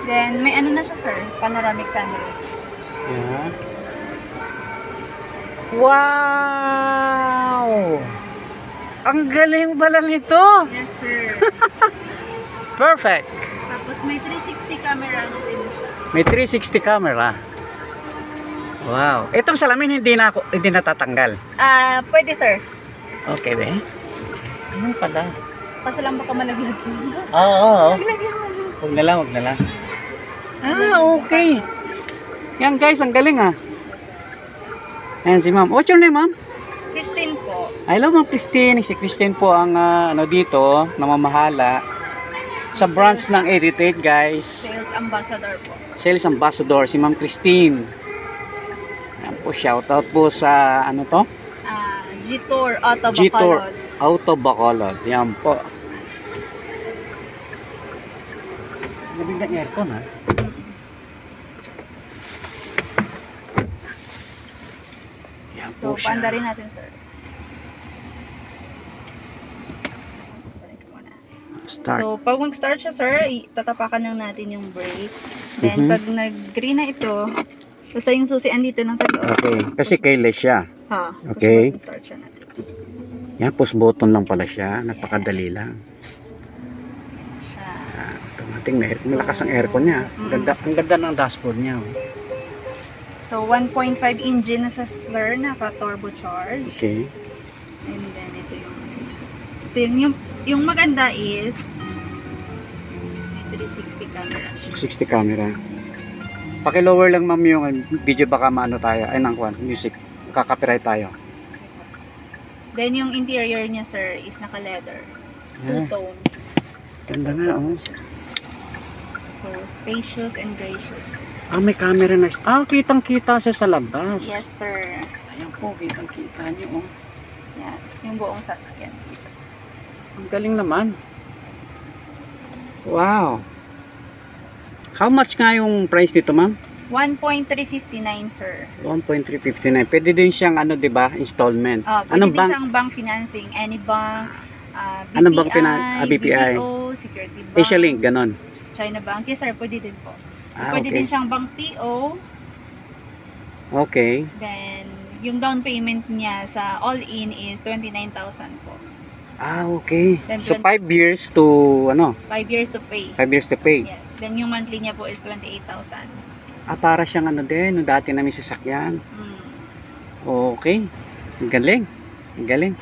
Then, may ano na siya, sir. Panoramic sunroof. Yeah. Wow! Ang galing ba lang ito? Yes, sir. Perfect! Tapos, may 360 camera na din siya. May 360 camera. Wow. Itong salamin hindi natatanggal. Pwede, sir. Okay, be. Ano pala? Kaso lang baka malaglag. Oo. Malaglag mo. Huwag na lang, huwag na lang. Okay. Yan guys, ang galing Ayan si ma'am. What's your name, ma'am? Christine po. Hello, ma'am Christine. Si Christine po ang dito, namamahala sa branch ng Heritage, guys. Sales ambassador po. Sales ambassador, si ma'am Christine. Ayan po, shoutout po sa ano to? G-Tour Auto G-Tour Bacolod. Auto Bacolod. Yan po. Nabigyan ng aircon, ha? Yan po So, siya. panda rin natin, sir. Start. So, pag mag-start siya, sir, tatapakan lang natin yung brake. Then, pag nag-green na ito, basta yung susi andito lang sa loob. Okay. Kasi keyless siya. Ha, Okay. start siya natin. Yan, push button lang pala siya. Napakadali lang. Siya. Automatic na aircon. Malakas ang aircon niya. Ang ganda ng dashboard niya. So, 1.5 engine na siya, sir, naka-turbocharge. Okay. And then, ito yung maganda is, may 360 camera siya. 60 camera. Paki-lower lang ma'am yung video, baka maano tayo. Ay, music. Kaka-copyright tayo. Then, yung interior niya, sir, is naka-leather. Two-tone. Ganda na, So, spacious and gracious. may camera na siya. Kitang-kita siya sa labas. Yes, sir. Ayan po, kitang-kita niyo, Yan. Yung buong sasakyan. Ang galing naman. Wow. How much nga yung price nito, ma'am? 1.359, sir. 1.359. Pwede din siyang di ba, installment. Pwede din siyang bank financing. Any bank, BPI, Anong bank BPI? BDO, Security Bank, Asia Link, ganon. China Bank. Yes, sir. Pwede din po. Pwede Okay. din siyang bank PO. Okay. Then, yung down payment niya sa all-in is 29,000 po. Okay. Then, So 5 years to 5 years to pay. 5 years to pay. Yes. Then, yung monthly niya po is 28,000. Para siyang din, nung dati namin sasakyan. Mm. Okay. Ang galing. Ang galing.